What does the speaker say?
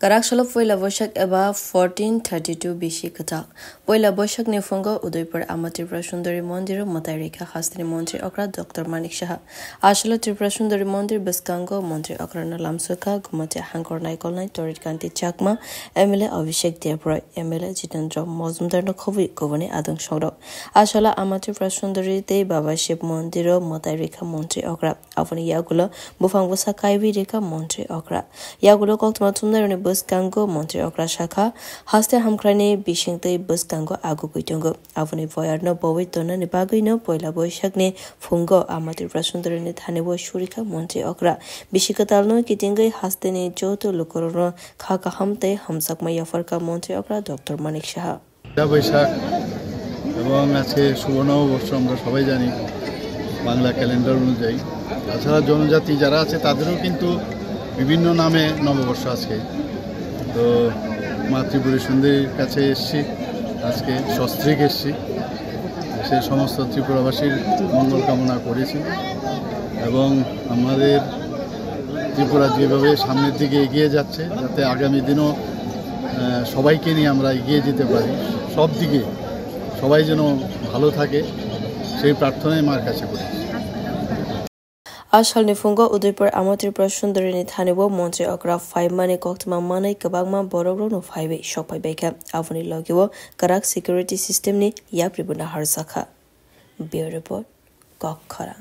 Karakshalo Poila Boshak Eba 1432 BC Katak. Poila Boshak Nifungo Udaipur Amati Prashundari Mondir Matarika Hastini Montri Okra Dr. Manik Shah. Ashalo Triprashundari Mondir Baskango Montri Okrana Lamsuka Gumati Hankor Naikolnai Torit Kanti Chakma Emile Avishek Debroy Emile Jitandra Mozumdar Nokovi Govani Adang Shoro. Ashala Amati Prashundari De Baba Ship Mondiro Matarika Montri Okra Avani Yagulo Bufangwasa Kaivi Rika Montri Okra Yagulo Kokmatumna Buskango Montri Okra Shaka Haste Hamkrani Bishingte Buskango Agukutungo Avani Voyarno Bowitona Nibaguino Poila Boyshakne Fungo Amati Prashundari Thanevo Shurika Montri Okra Bishikatalno Kitingai Hastene Joto Lukorono Kaka Hamte Hamsakma Yafarka Montri Okra Dr. Manik Shah Boishakh এবং আজকে সুবর্ণবর্ষ আমরা সবাই জানি Bangla calendar অনুযায়ী তাছাড়া জনজাতি যারা আছে তাদেরও কিন্তু বিভিন্ন নামে নববর্ষ আজকে তো মাতৃপুরী সুন্দরীর কাছে এসেছি আজকে সস্ত্রীক এসেছি সেই সমস্ত ত্রিপুরাবাসীর মঙ্গল কামনা করেছি এবং আমাদের ত্রিপুরা যেভাবে সামনের দিকে এগিয়ে যাচ্ছে যাতে আগামী দিনও সবাইকে নিয়ে আমরা এগিয়ে যেতে পারি সব দিকে সবাই যেন ভালো থাকে সেই প্রার্থনাই মার কাছে করি Ashal Nifungo Udaipur Amati Prashundari Thanevo Montri Okra 5 Mane Koktma Mane Kabagma Borogro no 5 Shopai Beka Avani Logiwo Karak Security System ni Yapribuna Harsaka Bureau Report Kok Khara